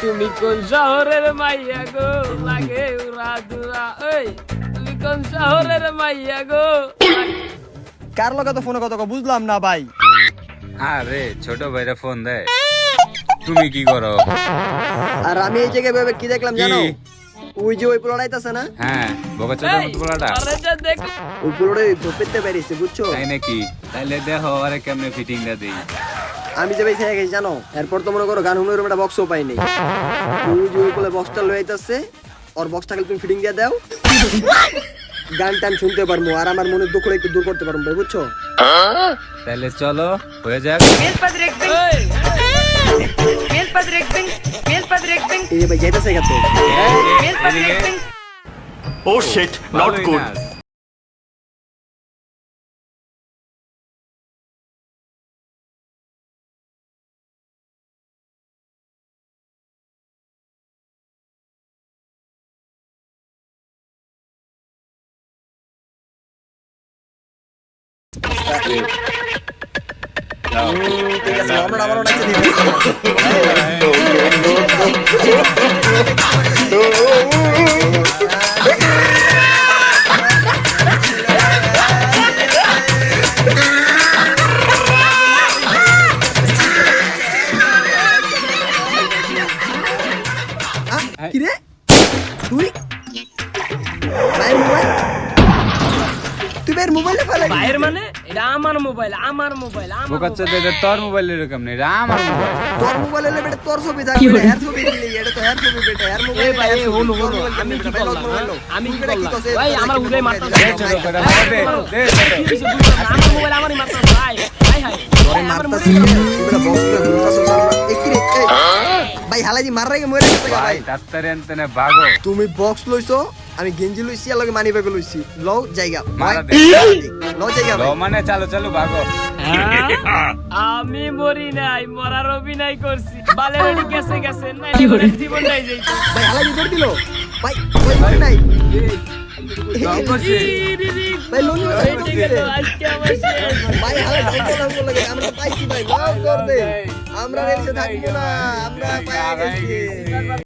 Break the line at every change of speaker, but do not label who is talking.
তুমি কোন শহরের মাইয়া গো লাগে উড়া দুরা এই তুমি কোন শহরের মাইয়া গো
কার লগে তো ফোনে কথা বুঝলাম না ভাই।
আরে ছোট ভাইরা ফোন দেয়, তুমি কি করো?
আর আমি এই জায়গায় ভেবে কি দেখলাম জানো?
কি?
ওই যে ওই পোলাটাইতাছে না,
হ্যাঁ বকাচোদা মত বলাটা
আরে যা দেখ
ওই পোলাটাই ধরতে পারিছে বুঝছো?
তাই নাকি? তাইলে দেখো আরে কেমনে ফিটিংটা দেই।
আমি যে ভাই খেয়ে গেছি জানো, এরপর তো মনে করো গান শুনে একটা বক্সও পাইনি। ওই যে ওই পোলা বক্সটা লয়ে আইতাছে, ওর বক্সটা খালি তুমি ফিটিং দিয়ে দাও, গান টান শুনতে পারবো আর আমার মনের দুঃখটা একটু দূর করতে পারবো ভাই বুঝছো?
তাইলে চলো হয়ে যাক।
এই যে ভাই যাইতাছে এখানে।
এদিকে
Oh shit, not
ভালোই
good.
নাচ।
ঠিক আছে আমরা আমারও নাচতে দিই। কি রে তুই ভাই মোবাইল, তুই বের মোবাইলে ফেলে
বাইরে মানে এটা আমার মোবাইল আমার মোবাইল আমার
বকাচোদা এটা তোর মোবাইল এরকম নেই, এটা আমার মোবাইল।
তোর মোবাইলে বেটা তোর ছবি থাকবে, এর ছবি দিলি, এটা তো এর ছবি বেটা, এর মোবাইল।
এই ভাই এই হলো হলো আমি কি করলাম আমি কি করলাম ভাই আমার উড়াই মারতাছ
দে ছোট করে মার দে, দে ছোট।
আমার মোবাইল আমারই মারতাছ ভাই হাই হাই
তোরে মারতাছি এবারে বক্সে ঘুরতাছ আমরা একরে ভাই হালাজি মাররে মরে গেছে
ভাই
ভাই।
ডাক্তার এনতেনে ভাগো।
তুমি বক্স লইছো, আমি গেঞ্জি লইছি আর লগে মানি ব্যাগ লইছি, লও জায়গা
মারা দে।
লও জায়গা
লো
ভাই।
মানে চালু চালু ভাগো।
আমি মরি নাই মরার অভিনয় করছি বালে রেডি গেছে গেছে না জীবন নাই যাইতো
ভাই হালাজি ধর দিল ভাই, ওই মরে নাই
রং করছে।
ভাই লোন
ঠিক আছে আজকে আমার শেষ
ভাই হালাজি ধর লাগে আমরা পাইছি ভাই, লও কর দে, আমরা রেখে থাকবো না, আমরা পাই গেছি।